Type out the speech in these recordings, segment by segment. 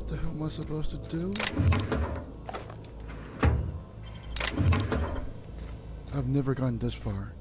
the hell am I supposed to do? I've never gone this far.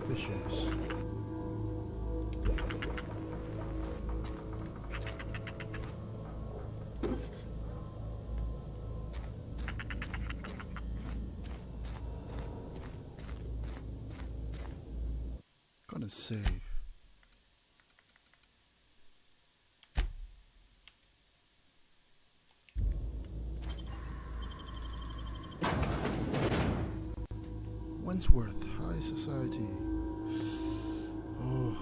fishes. Gonna save. Wentworth, High Society. Oh.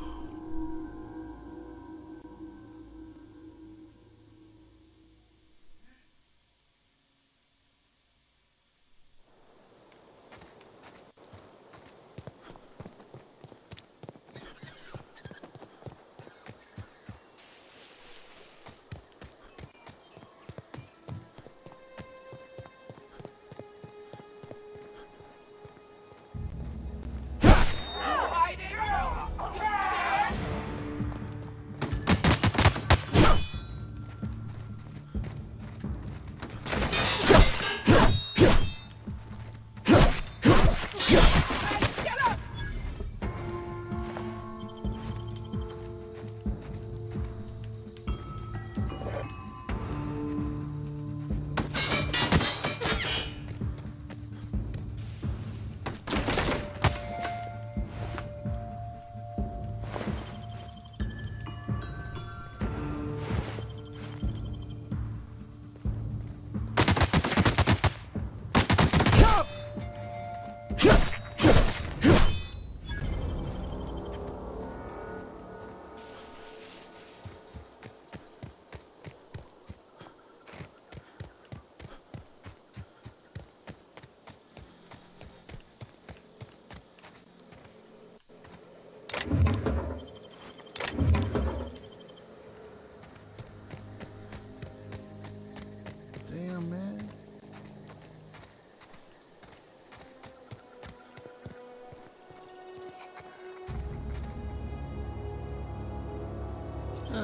Damn, man.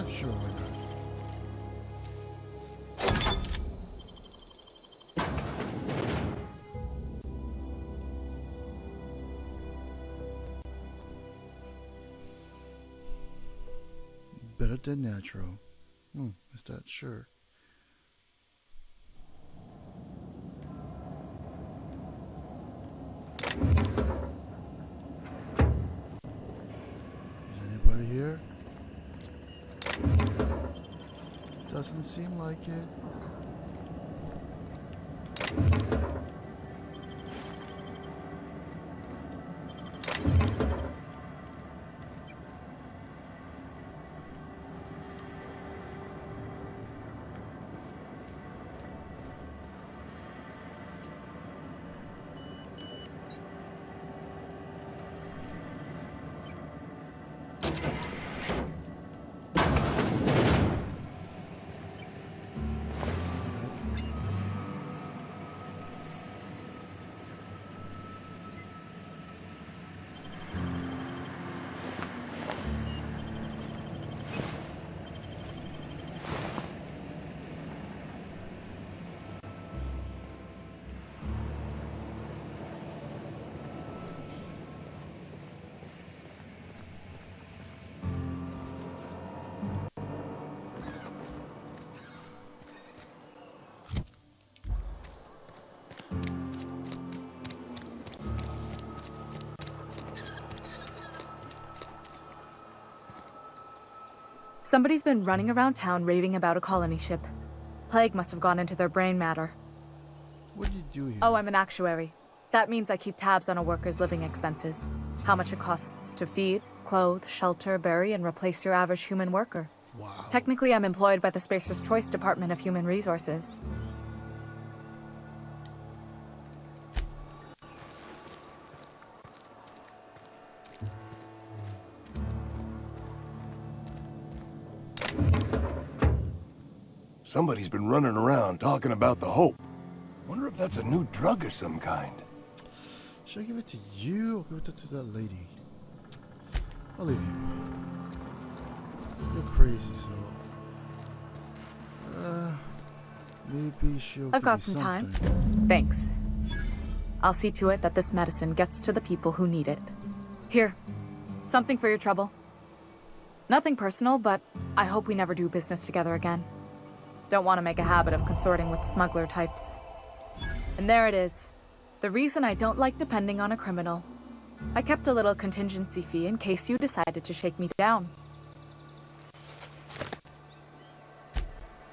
Sure, why not? Better than natural. Is that sure? Is anybody here? Doesn't seem like it. Somebody's been running around town raving about a colony ship. Plague must have gone into their brain matter. What do you do here? Oh, I'm an actuary. That means I keep tabs on a worker's living expenses. How much it costs to feed, clothe, shelter, bury, and replace your average human worker. Wow. Technically, I'm employed by the Spacer's Choice Department of Human Resources. Somebody's been running around talking about the Hope. Wonder if that's a new drug of some kind. Should I give it to you or give it to that lady? I'll leave you. You're crazy, so... maybe she'll I've give got me some something. time. Thanks. I'll see to it that this medicine gets to the people who need it. Here. Something for your trouble. Nothing personal, but I hope we never do business together again. Don't want to make a habit of consorting with smuggler types. And there it is. The reason I don't like depending on a criminal. I kept a little contingency fee in case you decided to shake me down.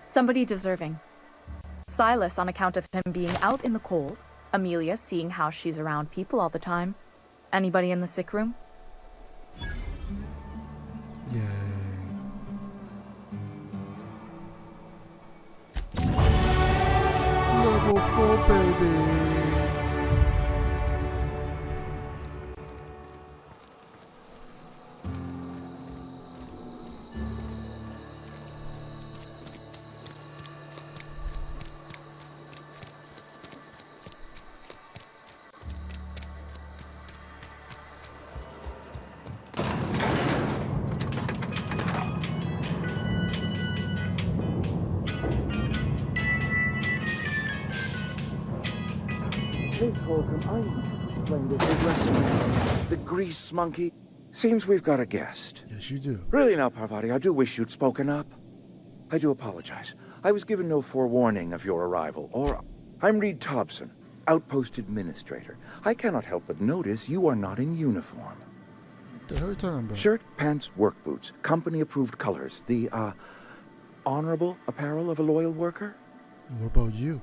Somebody deserving. Silas on account of him being out in the cold. Amelia seeing how she's around people all the time. Anybody in the sick room? Yay. Level 4, baby. Please, Holcomb, I explained this aggressively. The grease monkey. Seems we've got a guest. Yes, you do. Really now, Parvati, I do wish you'd spoken up. I do apologize. I was given no forewarning of your arrival, or... I'm Reed Thompson, Outpost Administrator. I cannot help but notice you are not in uniform. The hell are you talking about? Shirt, pants, work boots, company-approved colors. The, honorable apparel of a loyal worker? What about you?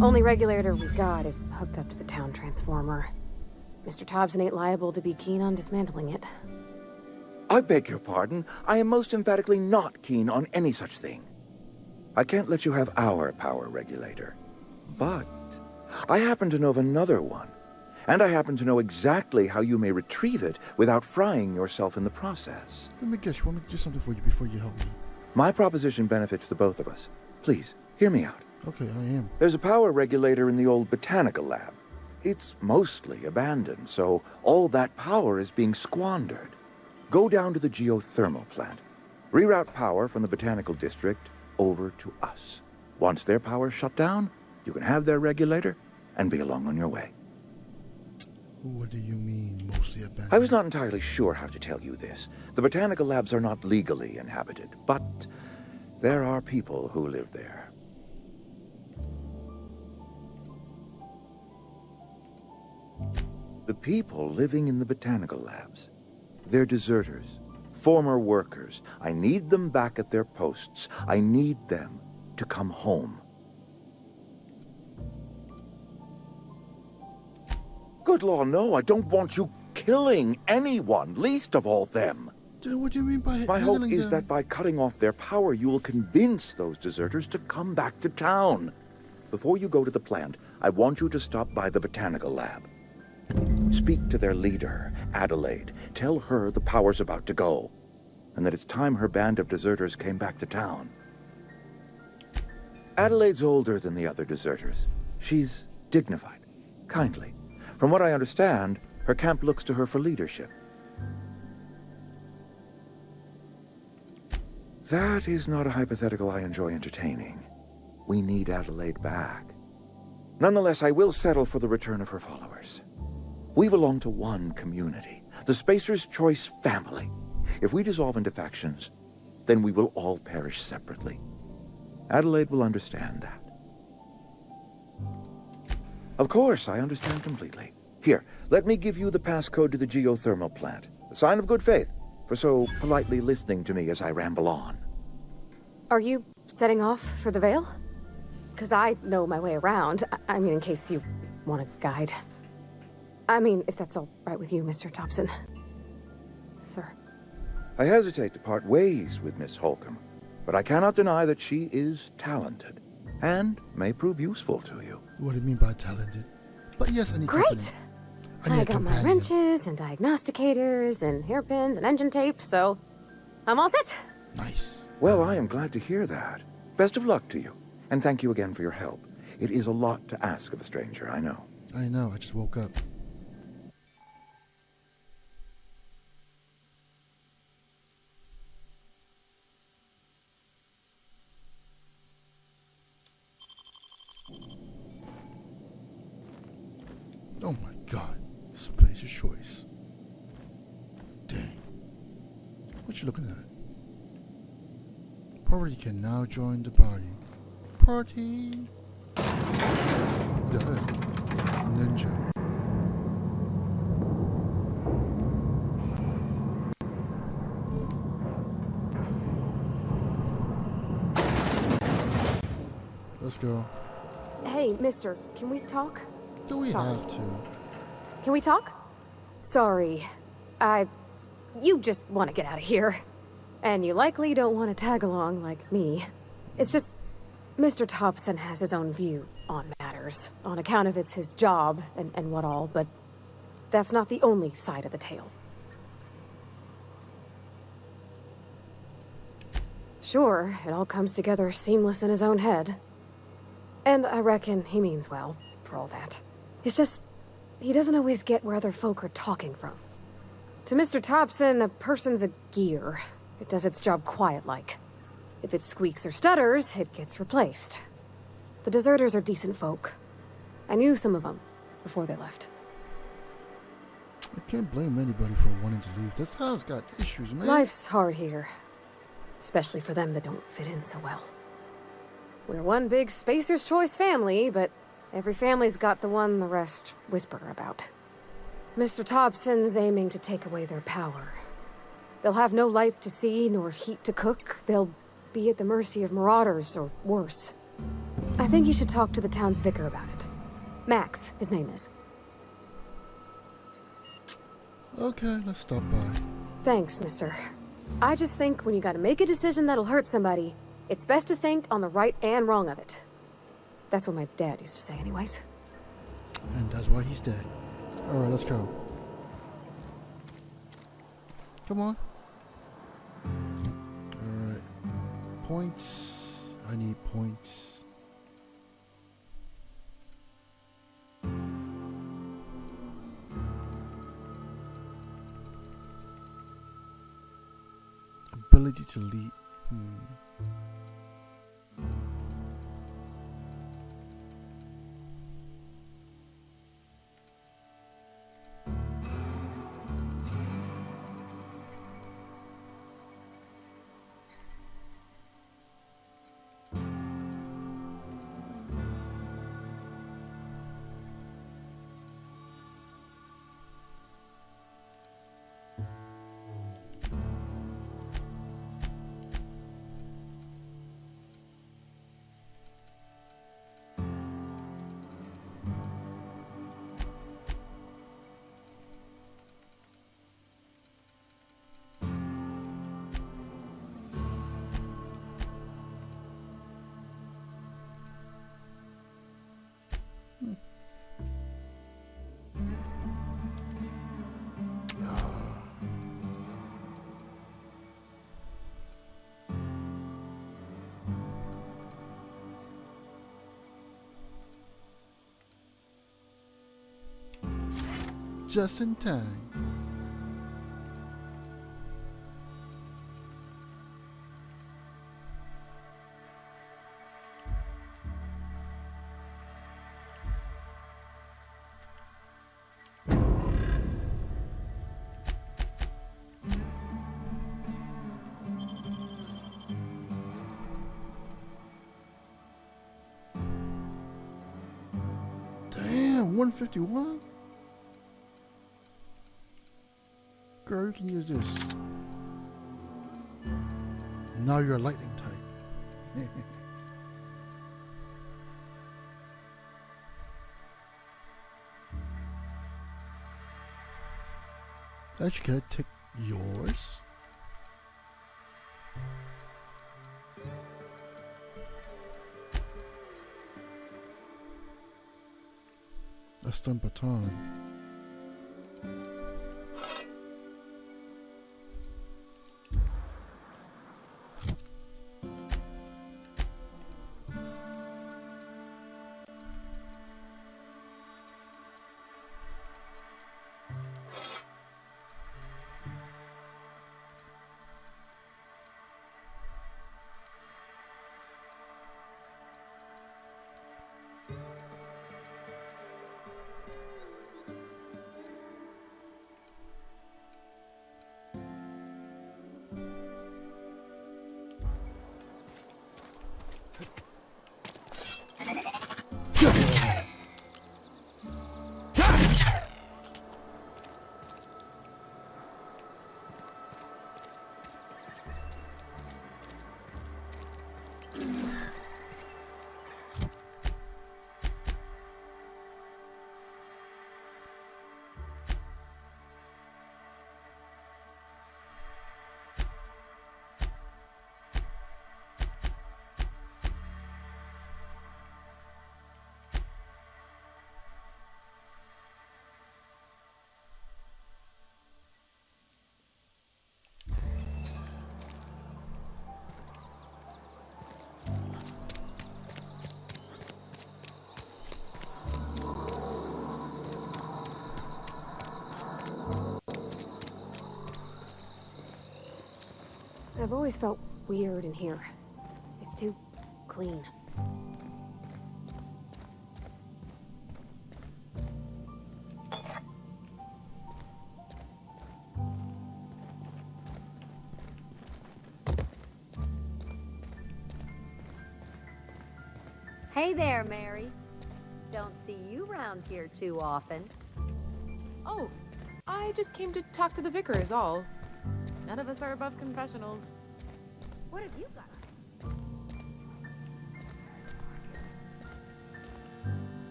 Only regulator we got is hooked up to the town transformer. Mr. Thompson ain't liable to be keen on dismantling it. I beg your pardon. I am most emphatically not keen on any such thing. I can't let you have our power regulator. But I happen to know of another one. And I happen to know exactly how you may retrieve it without frying yourself in the process. Let me guess, you want me to do something for you before you help me? My proposition benefits the both of us. Please, hear me out. Okay, I am. There's a power regulator in the old botanical lab. It's mostly abandoned, so all that power is being squandered. Go down to the geothermal plant. Reroute power from the botanical district over to us. Once their power's shut down, you can have their regulator and be along on your way. What do you mean, mostly abandoned? I was not entirely sure how to tell you this. The botanical labs are not legally inhabited, but there are people who live there. The people living in the botanical labs. They're deserters, former workers. I need them back at their posts. I need them to come home. Good law, no, I don't want you killing anyone, least of all them. Dude, what do you mean by My hope handling is them? that by cutting off their power, you will convince those deserters to come back to town. Before you go to the plant, I want you to stop by the botanical lab. Speak to their leader, Adelaide. Tell her the power's about to go, and that it's time her band of deserters came back to town. Adelaide's older than the other deserters. She's dignified, kindly. From what I understand, her camp looks to her for leadership. That is not a hypothetical I enjoy entertaining. We need Adelaide back. Nonetheless, I will settle for the return of her followers. We belong to one community, the Spacer's Choice family. If we dissolve into factions, then we will all perish separately. Adelaide will understand that. Of course, I understand completely. Here, let me give you the passcode to the geothermal plant. A sign of good faith for so politely listening to me as I ramble on. Are you setting off for the Vale? Because I know my way around. I mean, in case you want a guide. I mean, if that's all right with you, Mr. Thompson. Sir. I hesitate to part ways with Miss Holcomb, but I cannot deny that she is talented and may prove useful to you. What do you mean by talented? But yes, I need Great! company. I need I a got my companion. wrenches and diagnosticators and hairpins and engine tape, so I'm all set. Nice. Well, I am glad to hear that. Best of luck to you, and thank you again for your help. It is a lot to ask of a stranger, I know. I know, I just woke up. Oh my god. What you looking at? Party can now join the party. Party! Duh. Ninja. Let's go. Hey, mister, can we talk? Do we Sorry. have to? Can we talk? Sorry. You just want to get out of here. And you likely don't want to tag along like me. It's just, Mr. Thompson has his own view on matters, on account of it's his job and what all, but that's not the only side of the tale. Sure, it all comes together seamless in his own head. And I reckon he means well, for all that. It's just, he doesn't always get where other folk are talking from. To Mr. Thompson, a person's a gear. It does its job quiet-like. If it squeaks or stutters, it gets replaced. The deserters are decent folk. I knew some of them before they left. I can't blame anybody for wanting to leave. This town's got issues, man. Life's hard here. Especially for them that don't fit in so well. We're one big Spacer's Choice family, but every family's got the one the rest whisper about. Mr. Thompson's aiming to take away their power. They'll have no lights to see, nor heat to cook. They'll be at the mercy of marauders, or worse. I think you should talk to the town's vicar about it. Max, his name is. Okay, let's stop by. Thanks, mister. I just think when you gotta make a decision that'll hurt somebody, it's best to think on the right and wrong of it. That's what my dad used to say anyways. And that's why he's dead. Alright, let's go. Come on. Alright. Points. I need points. Ability to lead. Just in time. Damn, 151? Girl, you can use this. Now you're a lightning type. Actually, can I take yours? A stun baton. I've always felt weird in here. It's too clean. Hey there, Mary. Don't see you around here too often. Oh, I just came to talk to the vicar is all. None of us are above confessionals. What have you got?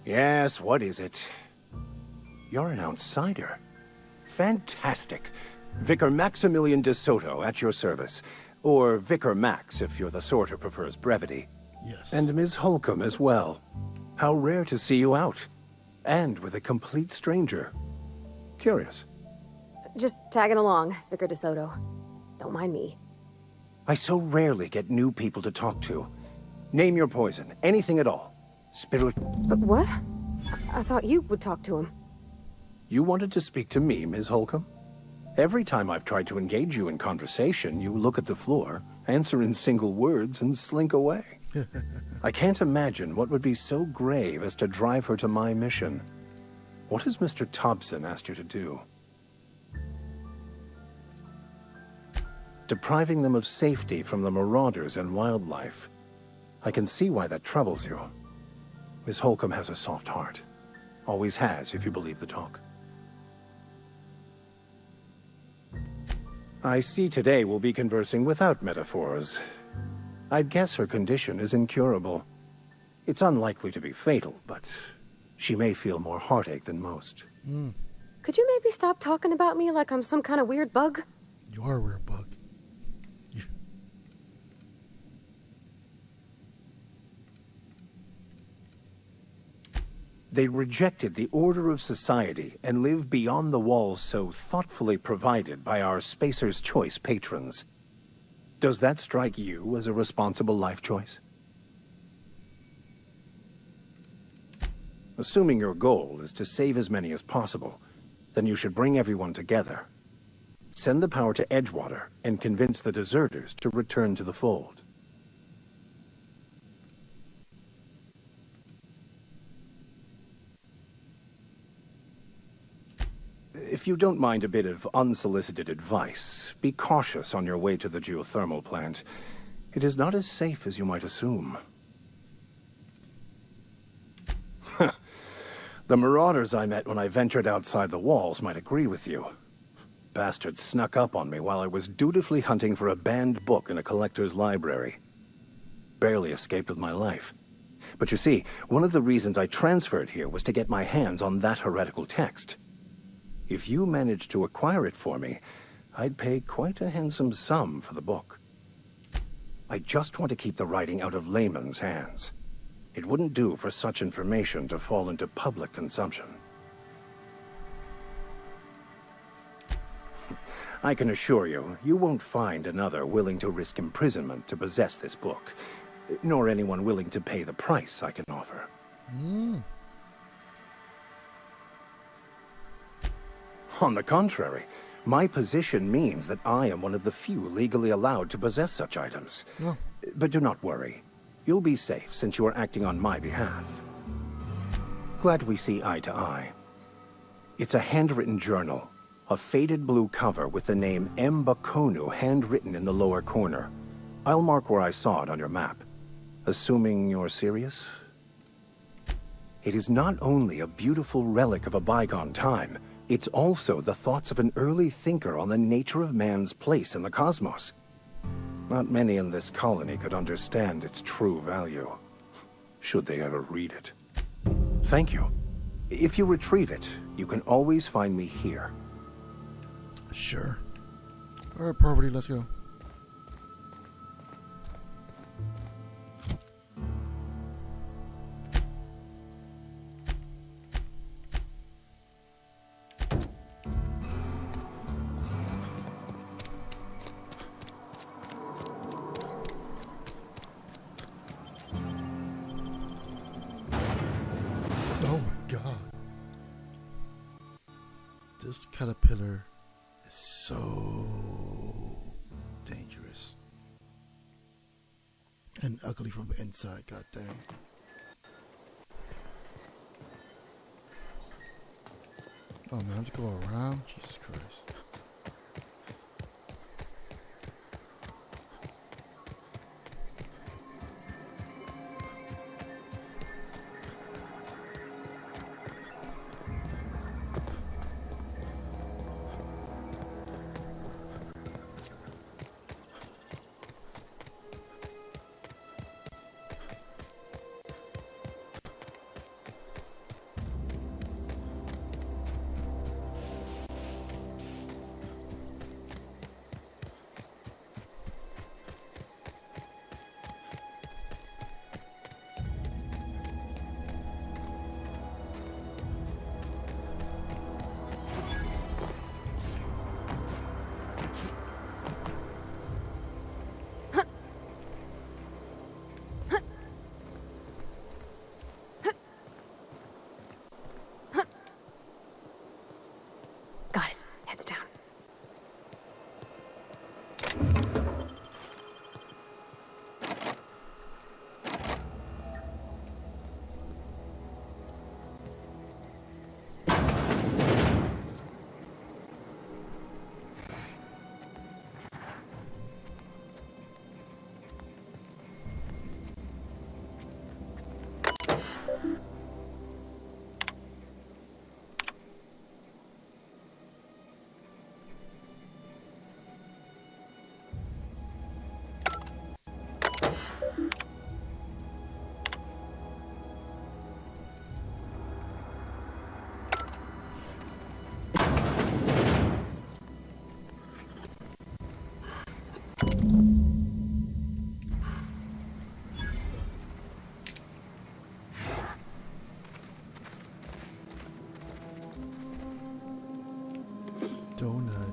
Yes, what is it? You're an outsider. Fantastic. Vicar Maximilian de Soto at your service. Or Vicar Max, if you're the sort who prefers brevity. Yes. And Ms. Holcomb as well. How rare to see you out. And with a complete stranger. Curious. Just tagging along, Vicar DeSoto. Don't mind me. I so rarely get new people to talk to. Name your poison. Anything at all. Spirit... What? I thought you would talk to him. You wanted to speak to me, Ms. Holcomb? Every time I've tried to engage you in conversation, you look at the floor, answer in single words, and slink away. I can't imagine what would be so grave as to drive her to my mission. What has Mr. Thompson asked you to do? Depriving them of safety from the marauders and wildlife. I can see why that troubles you. Miss Holcomb has a soft heart. Always has, if you believe the talk. I see today we'll be conversing without metaphors. I'd guess her condition is incurable. It's unlikely to be fatal, but she may feel more heartache than most. Could you maybe stop talking about me like I'm some kind of weird bug? You are a weird bug. They rejected the order of society and live beyond the walls so thoughtfully provided by our Spacer's Choice patrons. Does that strike you as a responsible life choice? Assuming your goal is to save as many as possible, then you should bring everyone together. Send the power to Edgewater and convince the deserters to return to the fold. If you don't mind a bit of unsolicited advice, be cautious on your way to the geothermal plant. It is not as safe as you might assume. The marauders I met when I ventured outside the walls might agree with you. Bastards snuck up on me while I was dutifully hunting for a banned book in a collector's library. Barely escaped with my life. But you see, one of the reasons I transferred here was to get my hands on that heretical text. If you managed to acquire it for me, I'd pay quite a handsome sum for the book. I just want to keep the writing out of layman's hands. It wouldn't do for such information to fall into public consumption. I can assure you, you won't find another willing to risk imprisonment to possess this book, nor anyone willing to pay the price I can offer. On the contrary, my position means that I am one of the few legally allowed to possess such items. Oh. But do not worry. You'll be safe since you are acting on my behalf. Glad we see eye to eye. It's a handwritten journal, A faded blue cover with the name M. Bakonu handwritten in the lower corner. I'll mark where I saw it on your map. Assuming you're serious? It is not only a beautiful relic of a bygone time, it's also the thoughts of an early thinker on the nature of man's place in the cosmos. Not many in this colony could understand its true value, should they ever read it. Thank you. If you retrieve it, you can always find me here. Sure. Alright, Parvati, let's go. Oh my god. This caterpillar is so dangerous. And ugly from the inside, god dang. Oh man, I have to go around? Jesus Christ. Got it. Heads down. Donut.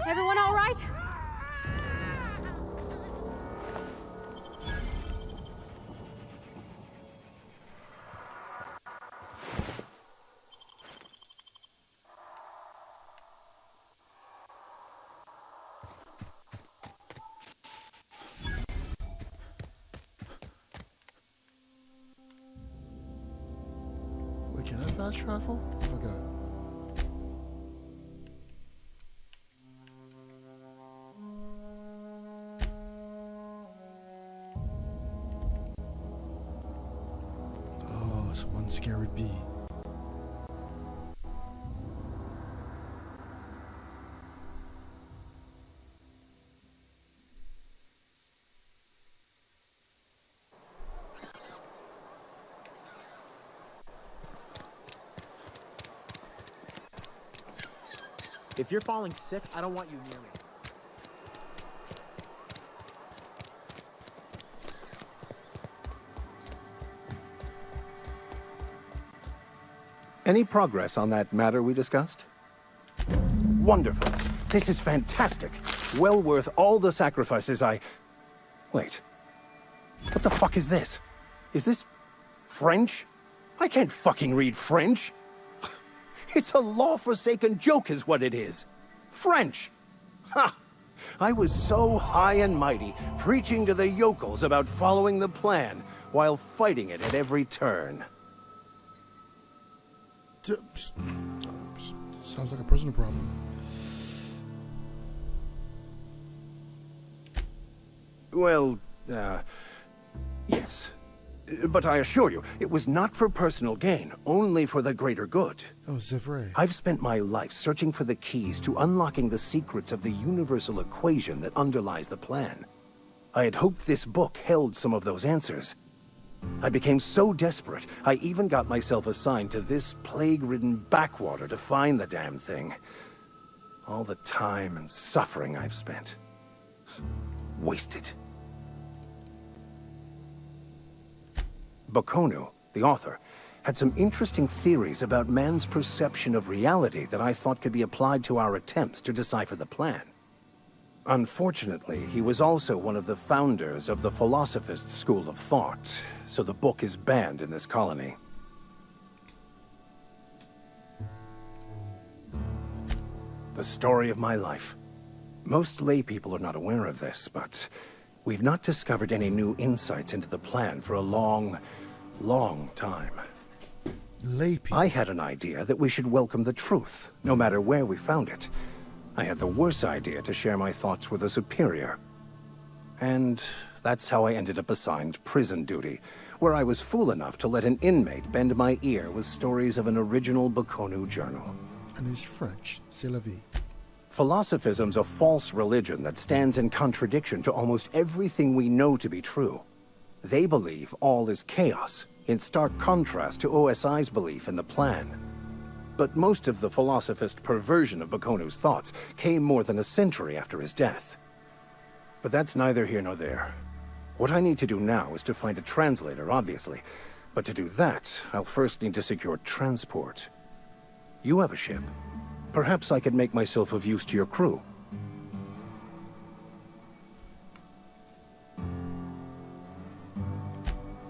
Everyone all right? Wait, can I fast travel? I forgot. Oh, it's one scary bee. If you're falling sick, I don't want you near me. Any progress on that matter we discussed? Wonderful. This is fantastic. Well worth all the sacrifices I... Wait. What the fuck is this? Is this... French? I can't fucking read French. It's a law-forsaken joke is what it is. French. Ha! I was so high and mighty, preaching to the yokels about following the plan, while fighting it at every turn. Sounds like a personal problem. Well, yes. But I assure you, it was not for personal gain, only for the greater good. Oh, c'est vrai. I've spent my life searching for the keys to unlocking the secrets of the universal equation that underlies the plan. I had hoped this book held some of those answers. I became so desperate, I even got myself assigned to this plague-ridden backwater to find the damn thing. All the time and suffering I've spent. Wasted. Bakonu, the author, had some interesting theories about man's perception of reality that I thought could be applied to our attempts to decipher the plan. Unfortunately, he was also one of the founders of the Philosophist school of thought, so the book is banned in this colony. The story of my life. Most lay people are not aware of this, but we've not discovered any new insights into the plan for a long time. Lay people. I had an idea that we should welcome the truth, no matter where we found it. I had the worse idea to share my thoughts with a superior. And that's how I ended up assigned prison duty, where I was fool enough to let an inmate bend my ear with stories of an original Bakonu journal. And it's French. C'est la vie. Philosophism's a false religion that stands in contradiction to almost everything we know to be true. They believe all is chaos, in stark contrast to OSI's belief in the plan. But most of the philosophist perversion of Bakonu's thoughts came more than a century after his death. But that's neither here nor there. What I need to do now is to find a translator, obviously. But to do that, I'll first need to secure transport. You have a ship. Perhaps I could make myself of use to your crew.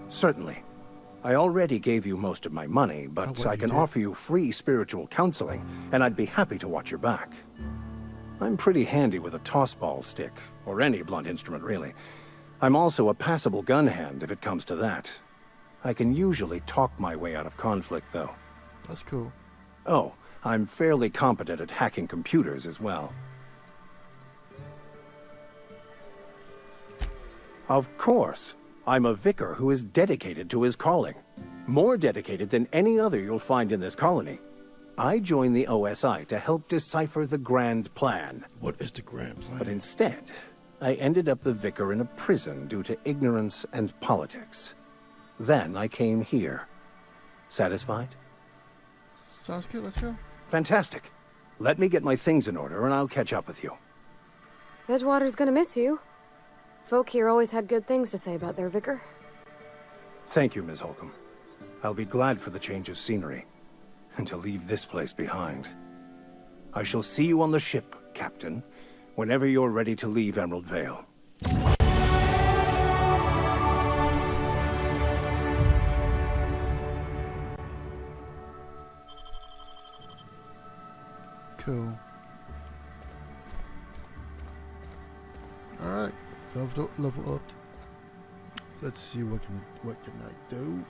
Certainly. I already gave you most of my money, but I can offer you free spiritual counseling, and I'd be happy to watch your back. I'm pretty handy with a tossball stick, or any blunt instrument, really. I'm also a passable gun hand, if it comes to that. I can usually talk my way out of conflict, though. That's cool. Oh, I'm fairly competent at hacking computers as well. Of course. I'm a vicar who is dedicated to his calling. More dedicated than any other you'll find in this colony. I joined the OSI to help decipher the grand plan. What is the grand plan? But instead, I ended up the vicar in a prison due to ignorance and politics. Then I came here. Satisfied? Sounds good. Let's go. Fantastic. Let me get my things in order and I'll catch up with you. Edgewater's gonna miss you. Folk here always had good things to say about their vicar. Thank you, Ms. Holcomb. I'll be glad for the change of scenery, and to leave this place behind. I shall see you on the ship, Captain, whenever you're ready to leave Emerald Vale. Cool. Alright, level up. Let's see what can I do.